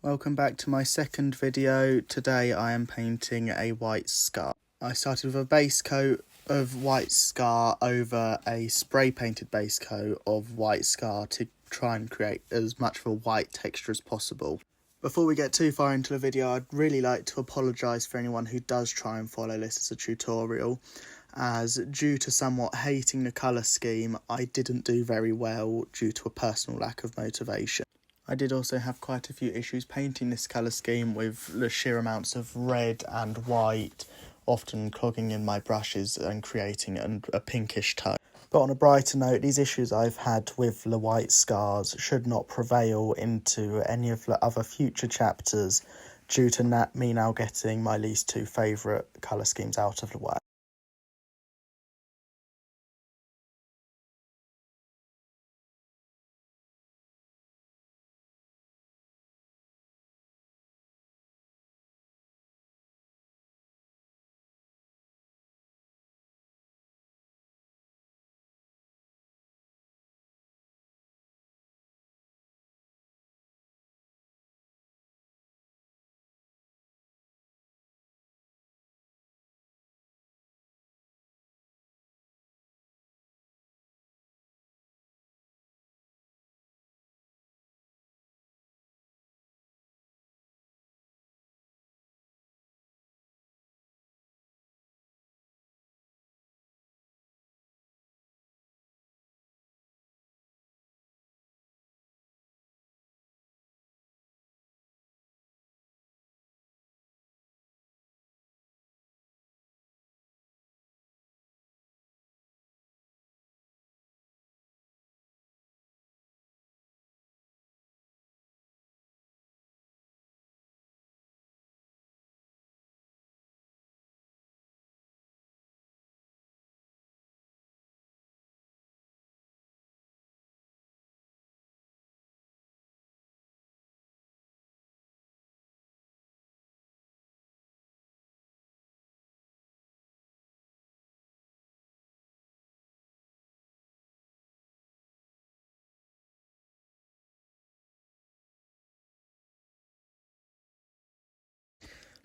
Welcome back to my second video. Today I am painting a white scar. I started with a base coat of white scar over a spray painted base coat of white scar to try and create as much of a white texture as possible. Before we get too far into the video, I'd really like to apologise for anyone who does try and follow this as a tutorial, as due to somewhat hating the colour scheme, I didn't do very well due to a personal lack of motivation. I did also have quite a few issues painting this colour scheme with the sheer amounts of red and white, often clogging in my brushes and creating a pinkish tone. But on a brighter note, these issues I've had with the white scars should not prevail into any of the other future chapters due to me now getting my least two favourite colour schemes out of the way.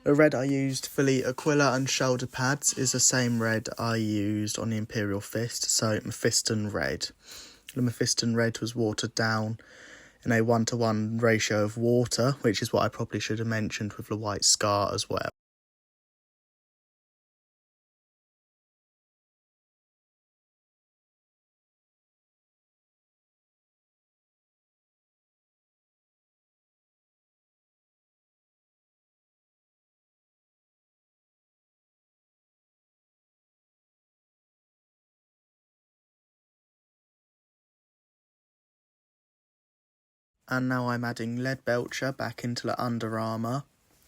The red I used for the Aquila and shoulder pads is the same red I used on the Imperial Fist, so Mephiston red. The Mephiston red was watered down in a 1-to-1 ratio of water, which is what I probably should have mentioned with the white scar as well. And now I'm adding Leadbelcher back into the under armour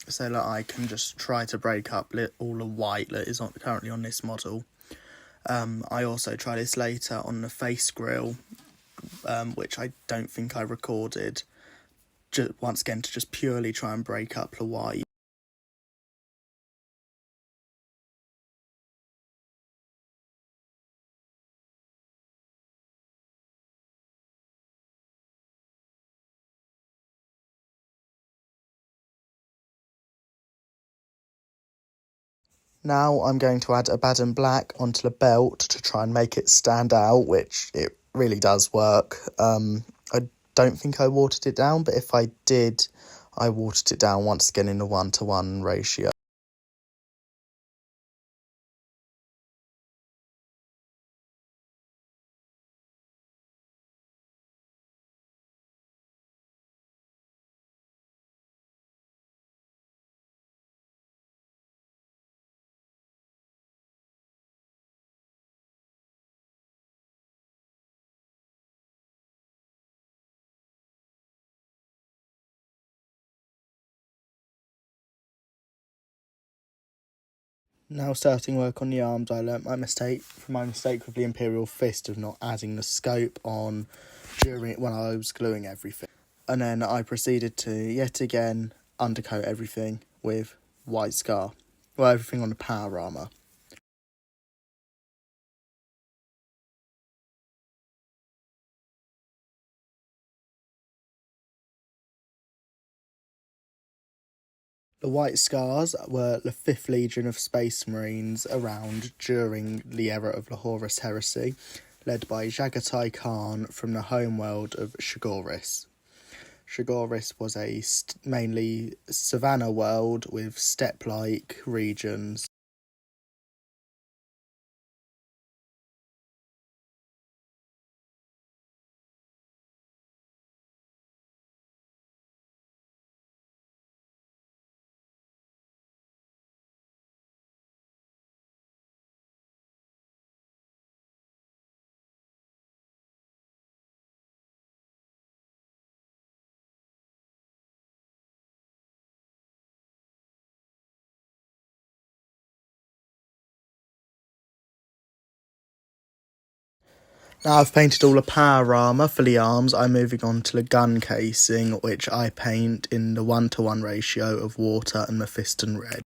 so that I can just try to break up all the white that is currently on this model. I also try this later on the face grill, which I don't think I recorded, once again to just purely try and break up the white. Now I'm going to add Abaddon Black onto the belt to try and make it stand out, which it really does work. I don't think I watered it down, but if I did, I watered it down once again in a 1-to-1 ratio. Now starting work on the arms, I learnt my mistake with the Imperial Fist of not adding the scope on when I was gluing everything. And then I proceeded to, yet again, undercoat everything with white scar. Well, everything on the power armour. The White Scars were the 5th Legion of Space Marines around during the era of the Horus Heresy, led by Jagatai Khan from the homeworld of Shagoris. Shagoris was a mainly savanna world with steppe-like regions. Now I've painted all the power armour for the arms, I'm moving on to the gun casing, which I paint in the 1-to-1 ratio of water and Mephiston red.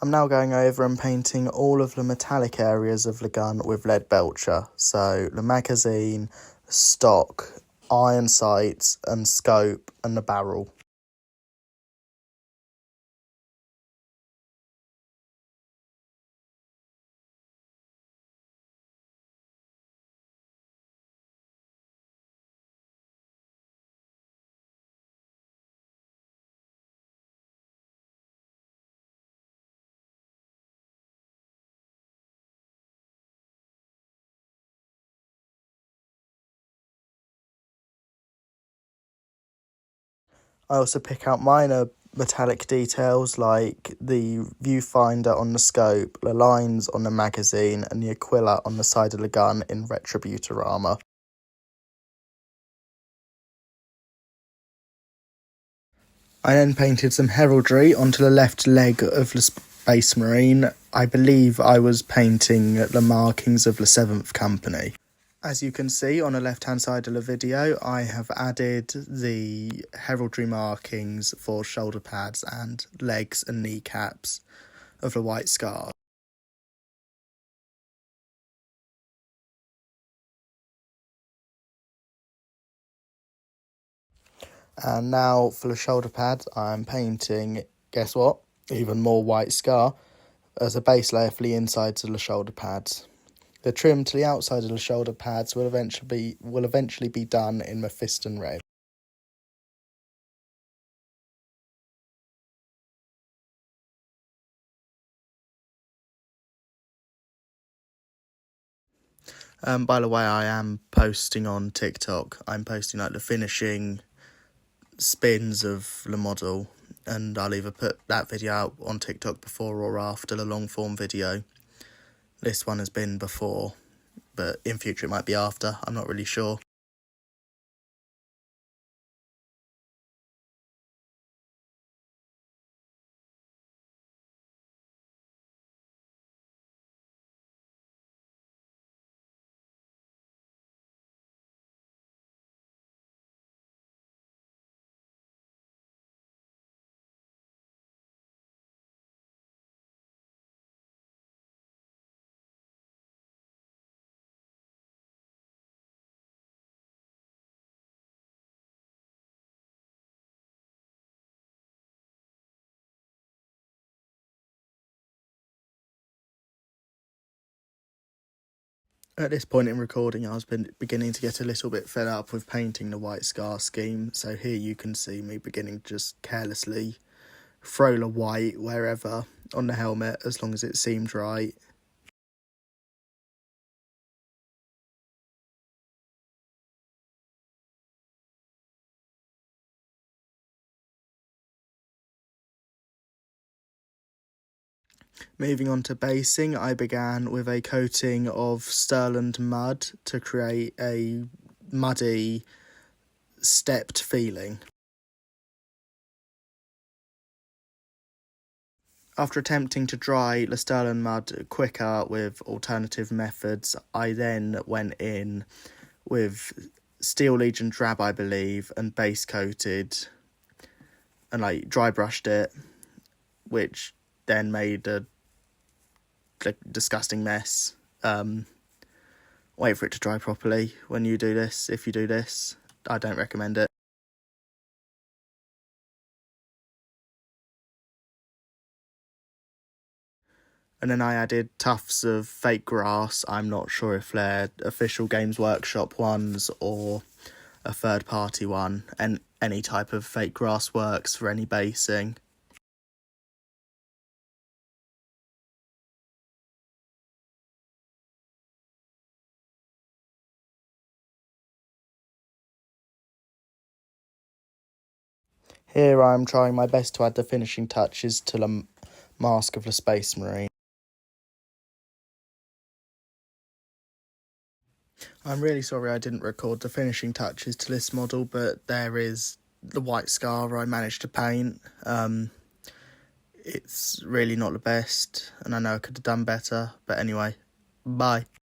I'm now going over and painting all of the metallic areas of the gun with Leadbelcher, so the magazine, stock, iron sights and scope and the barrel. I also pick out minor metallic details like the viewfinder on the scope, the lines on the magazine and the aquila on the side of the gun in Retributor armour. I then painted some heraldry onto the left leg of the Space Marine. I believe I was painting the markings of the 7th Company. As you can see on the left hand side of the video, I have added the heraldry markings for shoulder pads and legs and kneecaps of the White Scar. And now for the shoulder pads, I'm painting, guess what, even more White Scar as a base layer for the insides of the shoulder pads. The trim to the outside of the shoulder pads will eventually be done in Mephiston red. By the way, I am posting on TikTok. I'm posting like the finishing spins of the model, and I'll either put that video out on TikTok before or after the long form video. This one has been before, but in future it might be after, I'm not really sure. At this point in recording, I was beginning to get a little bit fed up with painting the white scar scheme, so here you can see me beginning to just carelessly throw the white wherever on the helmet as long as it seemed right. Moving on to basing, I began with a coating of Stirland mud to create a muddy, stepped feeling. After attempting to dry the Stirland mud quicker with alternative methods, I then went in with Steel Legion drab, I believe, and base coated and dry brushed it, which then made a disgusting mess. Wait for it to dry properly when you do this. If you do this, I don't recommend it. And then I added tufts of fake grass. I'm not sure if they're official Games Workshop ones or a third-party one, and any type of fake grass works for any basing. Here I'm trying my best to add the finishing touches to the mask of the Space Marine. I'm really sorry I didn't record the finishing touches to this model, but there is the white scar I managed to paint. It's really not the best, and I know I could have done better, but anyway, bye.